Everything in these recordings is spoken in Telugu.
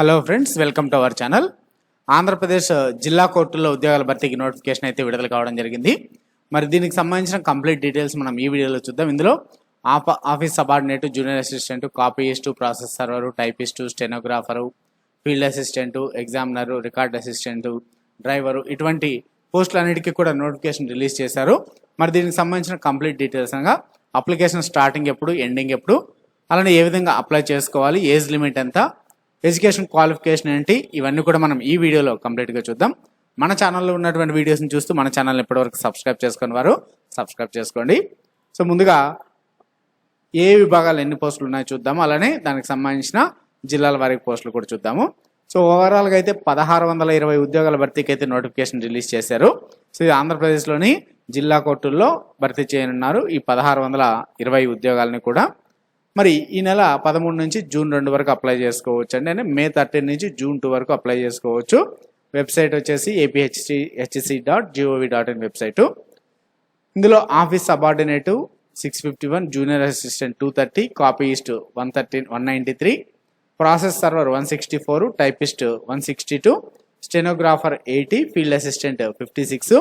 Hello friends, welcome to our channel. Andhra Pradesh జిల్లా కోర్టుల్లో ఉద్యోగాల భర్తీకి నోటిఫికేషన్ అయితే విడుదల కావడం జరిగింది. మరి దీనికి సంబంధించిన కంప్లీట్ డీటెయిల్స్ మనం ఈ వీడియోలో చూద్దాం. ఇందులో office subordinate, junior assistant, copyist, process server, typist, stenographer, field assistant, examiner, record assistant, driver, ఇటువంటి పోస్టులన్నిటికీ కూడా నోటిఫికేషన్ రిలీజ్ చేశారు. మరి దీనికి సంబంధించిన కంప్లీట్ డీటెయిల్స్ అనగా అప్లికేషన్ స్టార్టింగ్ ఎప్పుడు, ఎండింగ్ ఎప్పుడు, అలానే ఏ విధంగా అప్లై చేసుకోవాలి, ఏజ్ లిమిట్ ఎంత, ఎడ్యుకేషన్ క్వాలిఫికేషన్ ఏంటి, ఇవన్నీ కూడా మనం ఈ వీడియోలో కంప్లీట్గా చూద్దాం. మన ఛానల్లో ఉన్నటువంటి వీడియోస్ని చూస్తూ మన ఛానల్ని ఇప్పటివరకు సబ్స్క్రైబ్ చేసుకుని వారు సబ్స్క్రైబ్ చేసుకోండి. సో ముందుగా ఏ విభాగాలు ఎన్ని పోస్టులు ఉన్నాయో చూద్దాము, అలానే దానికి సంబంధించిన జిల్లాల వారికి పోస్టులు కూడా చూద్దాము. సో ఓవరాల్గా అయితే 1620 ఉద్యోగాల భర్తీకి అయితే నోటిఫికేషన్ రిలీజ్ చేశారు. సో ఇది ఆంధ్రప్రదేశ్లోని జిల్లా కోర్టుల్లో భర్తీ చేయనున్నారు ఈ 1620 ఉద్యోగాలని కూడా. మరి ఈ నెల 13 నుంచి జూన్ 2 వరకు అప్లై చేసుకోవచ్చు అండి. అంటే మే 13 నుంచి జూన్ 2 వరకు అప్లై చేసుకోవచ్చు. వెబ్సైట్ వచ్చేసి apHC.gov.in వెబ్సైటు. ఇందులో office subordinate 651, junior assistant 230, copyist 193, process server 164, typist 162, stenographer 80, field assistant 56,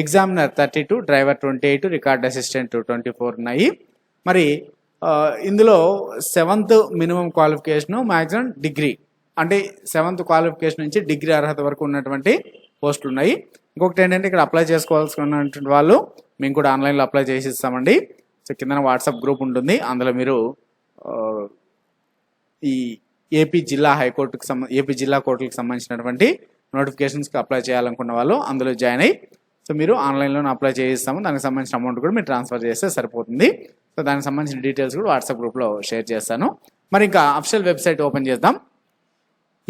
examiner 32, driver 28, record assistant 24 ఉన్నాయి. మరి ఇందులో 7th minimum qualification, maximum degree, అంటే 7th క్వాలిఫికేషన్ నుంచి డిగ్రీ అర్హత వరకు ఉన్నటువంటి పోస్టులు ఉన్నాయి. ఇంకొకటి ఏంటంటే ఇక్కడ అప్లై చేసుకోవాల్సినటువంటి వాళ్ళు మేము కూడా ఆన్లైన్లో అప్లై చేసి ఇస్తామండి. సో కింద వాట్సాప్ గ్రూప్ ఉంటుంది, అందులో మీరు ఈ ఏపీ జిల్లా కోర్టులకు సంబంధించినటువంటి నోటిఫికేషన్స్కి అప్లై చేయాలనుకున్న వాళ్ళు అందులో జాయిన్ అయ్యి, సో మీరు ఆన్లైన్లో అప్లై చేయిస్తాము. దానికి సంబంధించిన అమౌంట్ కూడా మీరు ట్రాన్స్ఫర్ చేస్తే సరిపోతుంది. సో దానికి సంబంధించిన డీటెయిల్స్ కూడా వాట్సాప్ గ్రూప్లో షేర్ చేస్తాను. మరి ఇంకా అఫిషియల్ వెబ్సైట్ ఓపెన్ చేద్దాం.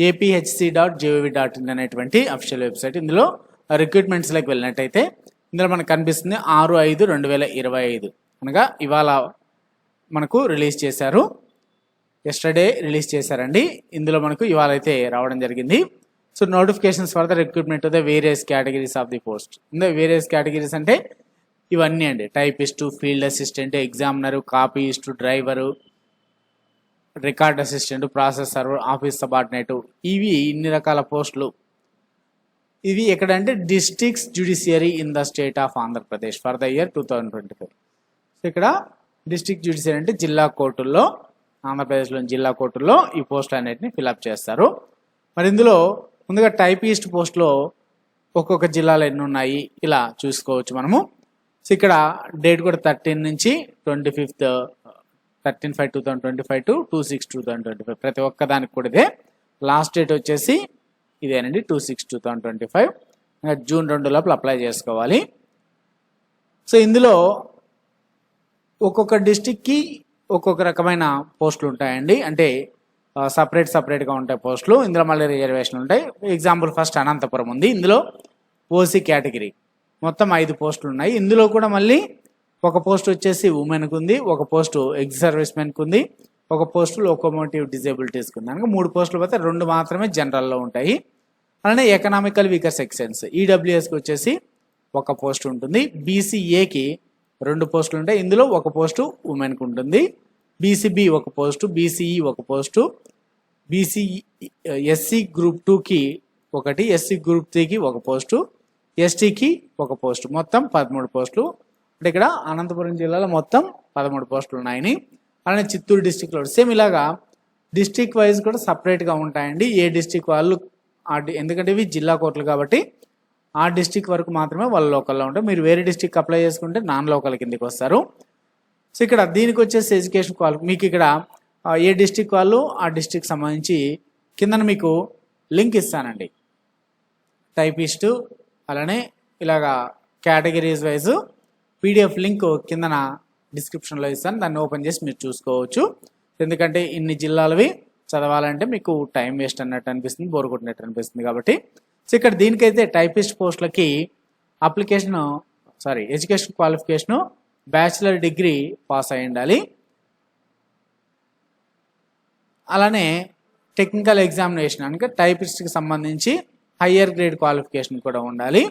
apHC.gov.in అనేటువంటి అఫిషియల్ వెబ్సైట్. ఇందులో రిక్రూట్మెంట్స్లోకి వెళ్ళినట్టయితే ఇందులో మనకు కనిపిస్తుంది 6/5/2025 అనగా ఇవాళ మనకు రిలీజ్ చేశారు. ఎస్టర్డే రిలీజ్ చేశారండి. ఇందులో మనకు ఇవాళ అయితే రావడం జరిగింది. So notifications for the recruitment of the various categories of the post. ఇందులో వేరియస్ కేటగిరీస్ అంటే ఇవన్నీ అండి: typist, field assistant, examiner, copyist, driver, record assistant, process server, office subordinate, ఇవి ఇన్ని రకాల పోస్టులు. ఇవి ఎక్కడంటే districts judiciary in the state of Andhra Pradesh for the year 2025. So ఇక్కడ డిస్ట్రిక్ట్ జ్యుడిషియరీ అంటే జిల్లా కోర్టుల్లో, ఆంధ్రప్రదేశ్లోని జిల్లా కోర్టుల్లో ఈ పోస్టులు అన్నిటిని ఫిల్అప్ చేస్తారు. మరి ఇందులో ముందుగా టైపిస్ట్ పోస్టులో ఒక్కొక్క జిల్లాలో ఎన్ని ఉన్నాయి ఇలా చూసుకోవచ్చు మనము. సో ఇక్కడ డేట్ కూడా 13 నుంచి 13/5/2025 to 2/6/2025. ప్రతి ఒక్క దానికి కూడా ఇదే. లాస్ట్ డేట్ వచ్చేసి ఇదేనండి, 2/6/2025. జూన్ 2 లోపల అప్లై చేసుకోవాలి. సో ఇందులో ఒక్కొక్క డిస్టిక్కి ఒక్కొక్క రకమైన పోస్టులు ఉంటాయండి. అంటే సపరేట్గా ఉంటాయి పోస్టులు. ఇందులో మళ్ళీ రిజర్వేషన్లు ఉంటాయి. ఎగ్జాంపుల్ ఫస్ట్ అనంతపురం ఉంది. ఇందులో ఓసీ కేటగిరీ మొత్తం 5 పోస్టులు ఉన్నాయి. ఇందులో కూడా మళ్ళీ ఒక పోస్ట్ వచ్చేసి ఉమెన్కి ఉంది, ఒక పోస్టు ఎక్స్ సర్వీస్ మెన్కి ఉంది, ఒక పోస్టు లోకోమోటివ్ డిజేబిలిటీస్కి ఉంది. అనగా 3 పోస్టులు పోతే 2 మాత్రమే జనరల్లో ఉంటాయి. అలానే ఎకనామికల్ వీకర్ సెక్షన్స్ ఈడబ్ల్యూఎస్కి వచ్చేసి ఒక పోస్ట్ ఉంటుంది. బీసీఏకి 2 పోస్టులు ఉంటాయి. ఇందులో ఒక పోస్టు ఉమెన్కి ఉంటుంది. బీసీబీ ఒక పోస్టు, బీసీఈ ఒక పోస్టు, ఎస్సీ గ్రూప్ 2కి ఒకటి, ఎస్సీ గ్రూప్ 3కి ఒక పోస్టు, ఎస్టీకి ఒక పోస్టు, మొత్తం 13 పోస్టులు. అంటే ఇక్కడ అనంతపురం జిల్లాలో మొత్తం 13 పోస్టులు ఉన్నాయని. అలానే చిత్తూరు డిస్టిక్లో సేమ్ ఇలాగా డిస్టిక్ వైజ్ కూడా సపరేట్గా ఉంటాయండి. ఏ డిస్టిక్ వాళ్ళు ఎందుకంటే ఇవి జిల్లా కోర్టులు కాబట్టి ఆ డిస్టిక్ వరకు మాత్రమే వాళ్ళ లోకల్లో ఉంటాయి. మీరు వేరే డిస్టిక్ అప్లై చేసుకుంటే నాన్ లోకల్ కిందకి వస్తారు. సో ఇక్కడ దీనికి వచ్చేసి ఎడ్యుకేషన్ మీకు ఇక్కడ ఏ డిస్టిక్ వాళ్ళు ఆ డిస్టిక్ సంబంధించి కిందన మీకు లింక్ ఇస్తానండి. టైపిస్టు అలానే ఇలాగా కేటగిరీస్ వైజ్ పీడిఎఫ్ లింక్ కిందన డిస్క్రిప్షన్లో ఇస్తాను. దాన్ని ఓపెన్ చేసి మీరు చూసుకోవచ్చు. ఎందుకంటే ఇన్ని జిల్లాలవి చదవాలంటే మీకు టైం వేస్ట్ అన్నట్టు అనిపిస్తుంది, బోర్ కొట్టినట్టు అనిపిస్తుంది కాబట్టి. సో ఇక్కడ దీనికైతే టైపిస్ట్ పోస్టులకి education qualification bachelor degree pass అయి ఉండాలి. అలానే టెక్నికల్ ఎగ్జామినేషన్ అంటే టైపిస్ట్కి సంబంధించి హయ్యర్ గ్రేడ్ క్వాలిఫికేషన్ కూడా ఉండాలి.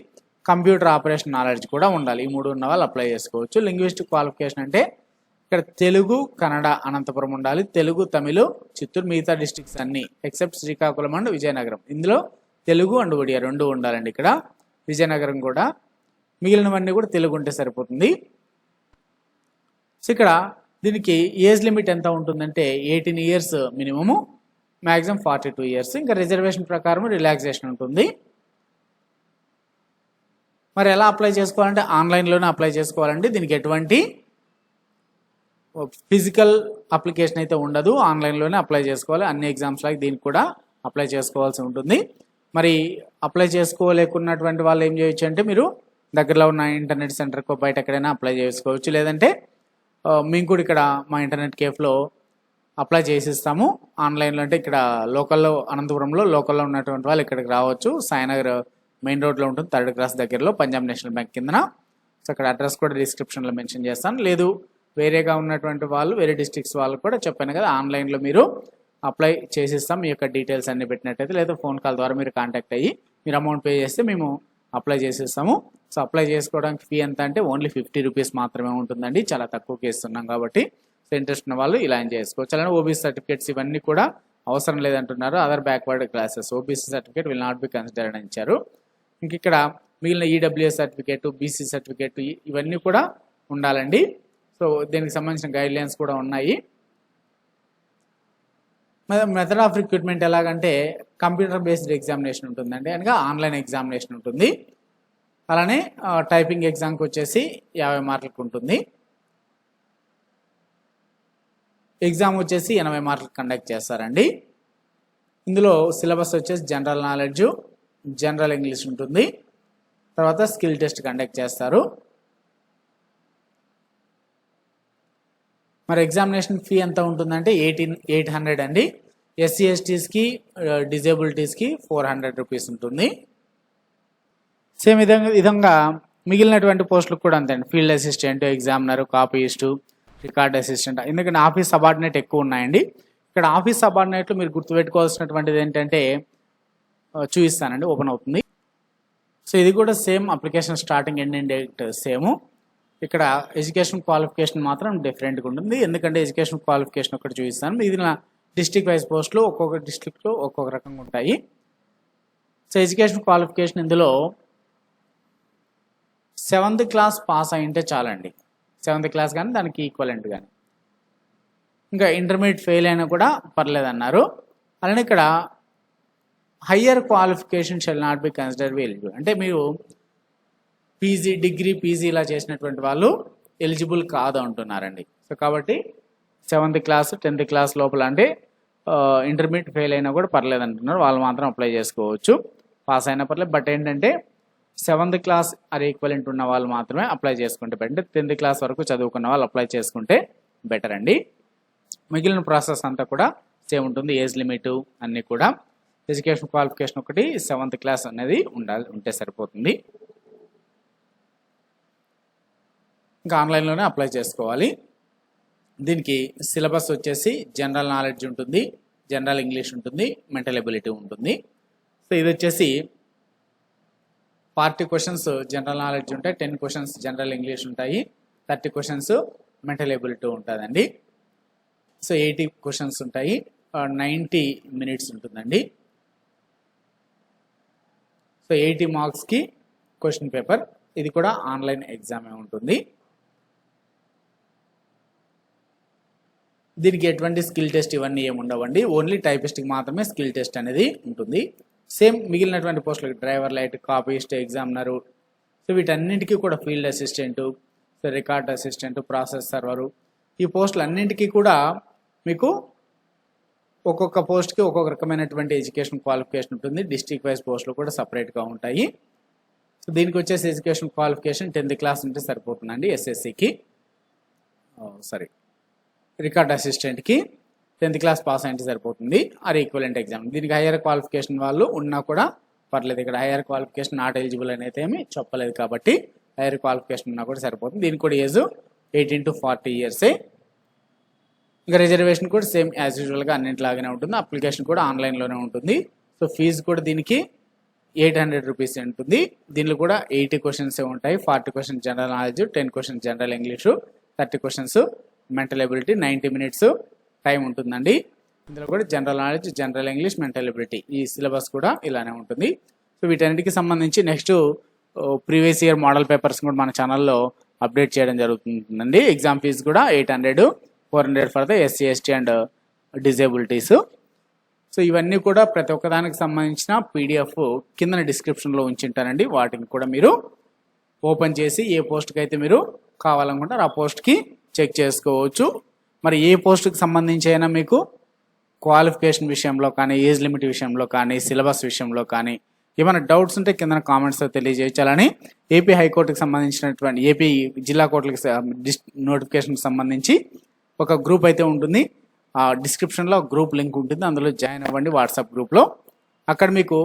కంప్యూటర్ ఆపరేషన్ నాలెడ్జ్ కూడా ఉండాలి. ఈ 3 ఉన్న వాళ్ళు అప్లై చేసుకోవచ్చు. లింగ్విస్టిక్ క్వాలిఫికేషన్ అంటే ఇక్కడ తెలుగు కన్నడ అనంతపురం ఉండాలి, తెలుగు తమిళ చిత్తూరు, మిగతా డిస్ట్రిక్ట్స్ అన్ని ఎక్సెప్ట్ శ్రీకాకుళం అండ్ విజయనగరం, ఇందులో తెలుగు అండ్ ఒడియా రెండు ఉండాలండి. ఇక్కడ విజయనగరం కూడా, మిగిలినవన్నీ కూడా తెలుగు ఉంటే సరిపోతుంది. సో ఇక్కడ దీనికి ఏజ్ లిమిట్ ఎంత ఉంటుందంటే 18 ఇయర్స్ మినిమము, మ్యాక్సిమం 42 ఇయర్స్. ఇంకా రిజర్వేషన్ ప్రకారం రిలాక్సేషన్ ఉంటుంది. మరి ఎలా అప్లై చేసుకోవాలంటే ఆన్లైన్లోనే అప్లై చేసుకోవాలండి. దీనికి ఎటువంటి ఫిజికల్ అప్లికేషన్ అయితే ఉండదు, ఆన్లైన్లోనే అప్లై చేసుకోవాలి. అన్ని ఎగ్జామ్స్ లాగా దీనికి కూడా అప్లై చేసుకోవాల్సి ఉంటుంది. మరి అప్లై చేసుకోలేకున్నటువంటి వాళ్ళు ఏం చేయొచ్చు అంటే మీరు దగ్గరలో ఉన్న ఇంటర్నెట్ సెంటర్కు బయట ఎక్కడైనా అప్లై చేసుకోవచ్చు, లేదంటే మేము కూడా ఇక్కడ మా ఇంటర్నెట్ కేఫ్లో అప్లై చేసిస్తాము ఆన్లైన్లో. అంటే ఇక్కడ లోకల్లో, అనంతపురంలో లోకల్లో ఉన్నటువంటి వాళ్ళు ఇక్కడికి రావచ్చు. సాయినగర్ మెయిన్ రోడ్లో ఉంటుంది, 3rd క్రాస్ దగ్గరలో, పంజాబ్ నేషనల్ బ్యాంక్ కిందన. సో అక్కడ అడ్రస్ కూడా డిస్క్రిప్షన్లో మెన్షన్ చేస్తాను. లేదు వేరేగా ఉన్నటువంటి వాళ్ళు, వేరే డిస్ట్రిక్ట్స్ వాళ్ళు కూడా చెప్పాను కదా, ఆన్లైన్లో మీరు అప్లై చేసిస్తాం. మీ యొక్క డీటెయిల్స్ అన్ని పెట్టినట్టయితే, లేదా ఫోన్ కాల్ ద్వారా మీరు కాంటాక్ట్ అయ్యి మీరు అమౌంట్ పే చేస్తే మేము అప్లై చేసిస్తాము. సో అప్లై చేసుకోవడానికి ఫీ ఎంత అంటే ఓన్లీ 50 రూపీస్ మాత్రమే ఉంటుందండి. చాలా తక్కువకి ఇస్తున్నాం కాబట్టి సో ఇంట్రెస్ట్ ఉన్న వాళ్ళు ఇలా చేసుకోవచ్చు. అలానే ఓబీసీ సర్టిఫికేట్స్ ఇవన్నీ కూడా అవసరం లేదంటున్నారు. Other backward classes OBC certificate will not be considered అని ఇచ్చారు. ఇంక ఇక్కడ మిగిలిన ఈడబ్ల్యూఎస్ సర్టిఫికేట్, బీసీ సర్టిఫికేట్ ఇవన్నీ కూడా ఉండాలండి. సో దీనికి సంబంధించిన గైడ్ లైన్స్ కూడా ఉన్నాయి. మెథడ్ ఆఫ్ రిక్రూట్మెంట్ ఎలాగంటే కంప్యూటర్ బేస్డ్ ఎగ్జామినేషన్ ఉంటుందండి, అనగా ఆన్లైన్ ఎగ్జామినేషన్ ఉంటుంది. అలానే టైపింగ్ ఎగ్జామ్కి వచ్చేసి 50 మార్కులకు ఉంటుంది. ఎగ్జామ్ వచ్చేసి 80 మార్కులకు కండక్ట్ చేస్తారండి. ఇందులో సిలబస్ వచ్చేసి జనరల్ నాలెడ్జ్, జనరల్ ఇంగ్లీష్ ఉంటుంది. తర్వాత స్కిల్ టెస్ట్ కండక్ట్ చేస్తారు. మరి ఎగ్జామినేషన్ ఫీ ఎంత ఉంటుందంటే 800 అండి. ఎస్సీ ఎస్టీస్కి, డిజేబిలిటీస్కి 400 రూపీస్ ఉంటుంది. సేమ్ విధంగా మిగిలినటువంటి పోస్టులకు కూడా అంతే అండి. Field assistant, examiner, copyist, record assistant, ఎందుకంటే ఆఫీస్ సబార్డినేట్ ఎక్కువ ఉన్నాయండి. ఇక్కడ ఆఫీస్ సబార్డినేట్లు మీరు గుర్తుపెట్టుకోవాల్సినటువంటిది ఏంటంటే చూపిస్తానండి, ఓపెన్ అవుతుంది. సో ఇది కూడా same application starting ending date same. ఇక్కడ ఎడ్యుకేషన్ క్వాలిఫికేషన్ మాత్రం డిఫరెంట్గా ఉంటుంది, ఎందుకంటే ఎడ్యుకేషన్ క్వాలిఫికేషన్ ఒకటి చూపిస్తాను. ఇది డిస్ట్రిక్ట్ వైజ్ పోస్టులు ఒక్కొక్క డిస్ట్రిక్ట్లో ఒక్కొక్క రకంగా ఉంటాయి. సో ఎడ్యుకేషన్ క్వాలిఫికేషన్ ఇందులో 7th క్లాస్ పాస్ అయింటే చాలండి. 7th క్లాస్ కానీ దానికి ఈక్వలెంట్ కానీ, ఇంకా ఇంటర్మీడియట్ ఫెయిల్ అయినా కూడా పర్లేదన్నారు. అలానే ఇక్కడ higher qualification shall not be considered eligible, అంటే మీరు పీజీ, డిగ్రీ, పీజీ ఇలా చేసినటువంటి వాళ్ళు ఎలిజిబుల్ కాదు అంటున్నారండి. సో కాబట్టి 7th క్లాస్ 10th క్లాస్ లోపల అంటే ఇంటర్మీడియట్ ఫెయిల్ అయినా కూడా పర్లేదు అంటున్నారు, వాళ్ళు మాత్రం అప్లై చేసుకోవచ్చు. పాస్ అయినా పర్లేదు, బట్ ఏంటంటే 7th క్లాస్ ఆర్ ఈక్వలెంట్ ఉన్న వాళ్ళు మాత్రమే అప్లై చేసుకుంటే బెటర్. 10th క్లాస్ వరకు చదువుకున్న వాళ్ళు అప్లై చేసుకుంటే బెటర్ అండి. మిగిలిన ప్రాసెస్ అంతా కూడా సేమ్ ఉంటుంది, ఏజ్ లిమిట్ అన్నీ కూడా. ఎడ్యుకేషన్ క్వాలిఫికేషన్ ఒకటి 7th క్లాస్ అనేది ఉంటే సరిపోతుంది. ఇంకా ఆన్లైన్లోనే అప్లై చేసుకోవాలి. దీనికి సిలబస్ వచ్చేసి జనరల్ నాలెడ్జ్ ఉంటుంది, జనరల్ ఇంగ్లీష్ ఉంటుంది, మెంటల్ ఎబిలిటీ ఉంటుంది. సో ఇది వచ్చేసి 40 క్వశ్చన్స్ జనరల్ నాలెడ్జ్ ఉంటాయి, 10 క్వశ్చన్స్ జనరల్ ఇంగ్లీష్ ఉంటాయి, 30 క్వశ్చన్స్ మెంటల్ ఎబిలిటీ ఉంటుందండి. సో 80 క్వశ్చన్స్ ఉంటాయి, 90 minutes ఉంటుందండి. సో 80 మార్క్స్కి క్వశ్చన్ పేపర్. ఇది కూడా ఆన్లైన్ ఎగ్జామే ఉంటుంది. దీనికి ఎటువంటి స్కిల్ టెస్ట్ ఇవన్నీ ఏమి ఉండవండి, ఓన్లీ టైపిస్ట్కి మాత్రమే స్కిల్ టెస్ట్ అనేది ఉంటుంది. సేమ్ మిగిలినటువంటి పోస్టులకి driver light, copyist, examiner, so వీటన్నింటికీ కూడా field assistant, so record assistant, process server, ఈ పోస్టులు అన్నింటికీ కూడా మీకు ఒక్కొక్క పోస్ట్కి ఒక్కొక్క రకమైనటువంటి ఎడ్యుకేషన్ క్వాలిఫికేషన్ ఉంటుంది. డిస్ట్రిక్ట్ వైజ్ పోస్టులు కూడా సపరేట్గా ఉంటాయి. సో దీనికి వచ్చేసి ఎడ్యుకేషన్ క్వాలిఫికేషన్ 10th క్లాస్ ఉంటే సరిపోతుందండి. ఎస్ఎస్సికి రికార్డ్ అసిస్టెంట్కి 10th క్లాస్ పాస్ అయితే సరిపోతుంది, ఆర్ ఈక్వలెంట్ ఎగ్జామ్. దీనికి హైయర్ క్వాలిఫికేషన్ వాళ్ళు ఉన్నా కూడా పర్లేదు. ఇక్కడ హైయర్ క్వాలిఫికేషన్ నాట్ ఎలిజిబుల్ అనేది ఏమి చెప్పలేదు కాబట్టి హైయర్ క్వాలిఫికేషన్ ఉన్నా కూడా సరిపోతుంది. దీనికి కూడా ఏజ్ 18 to 40 years. ఇంకా రిజర్వేషన్ కూడా సేమ్ యాజ్ యూజువల్గా అన్నింటిలాగానే ఉంటుంది. అప్లికేషన్ కూడా ఆన్లైన్లోనే ఉంటుంది. సో ఫీజు కూడా దీనికి 800 రూపీస్ ఉంటుంది. దీనిలో కూడా 80 క్వశ్చన్స్ ఉంటాయి, 40 questions general knowledge, 10 questions general English, 30 questions mental ability 90 minutes time ఉంటుందండి. ఇందులో కూడా general knowledge, general English, mental ability ఈ సిలబస్ కూడా ఇలానే ఉంటుంది. సో వీటన్నిటికి సంబంధించి next previous year model papers కూడా మన ఛానల్లో అప్డేట్ చేయడం జరుగుతుందండి. ఎగ్జామ్ ఫీజు కూడా 800, 400 for the SC, ST and disabilities. So ఇవన్నీ కూడా ప్రతి ఒక్కదానికి సంబంధించిన PDF కింద డిస్క్రిప్షన్లో ఉంచుంటానండి. వాటిని కూడా మీరు ఓపెన్ చేసి ఏ పోస్ట్కి అయితే మీరు కావాలనుకుంటారో ఆ పోస్ట్కి చెక్ చేసుకోవచ్చు. మరి ఏ పోస్ట్కి సంబంధించి అయినా మీకు క్వాలిఫికేషన్ విషయంలో కానీ, ఏజ్ లిమిట్ విషయంలో కానీ, సిలబస్ విషయంలో కానీ ఏమైనా డౌట్స్ ఉంటే కింద కామెంట్స్తో తెలియజేయాలని ఏపీ హైకోర్టుకి సంబంధించినటువంటి ఏపీ జిల్లా కోర్టులకు నోటిఫికేషన్కి సంబంధించి ఒక గ్రూప్ అయితే ఉంటుంది. ఆ డిస్క్రిప్షన్లో గ్రూప్ లింక్ ఉంటుంది, అందులో జాయిన్ అవ్వండి వాట్సాప్ గ్రూప్లో. అక్కడ మీకు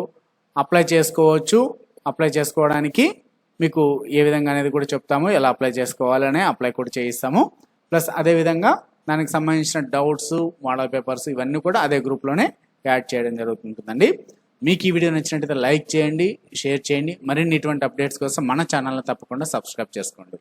అప్లై చేసుకోవచ్చు. అప్లై చేసుకోవడానికి మీకు ఏ విధంగా అనేది కూడా చెప్తాము, ఎలా అప్లై చేసుకోవాలనే అప్లై కూడా చేయిస్తాము. ప్లస్ అదేవిధంగా దానికి సంబంధించిన డౌట్స్, మోడల్ పేపర్స్ ఇవన్నీ కూడా అదే గ్రూప్లోనే యాడ్ చేయడం జరుగుతుంటుందండి. మీకు ఈ వీడియో నచ్చినట్టయితే లైక్ చేయండి, షేర్ చేయండి. మరిన్ని ఇటువంటి అప్డేట్స్ కోసం మన ఛానల్ని తప్పకుండా సబ్స్క్రైబ్ చేసుకోండి.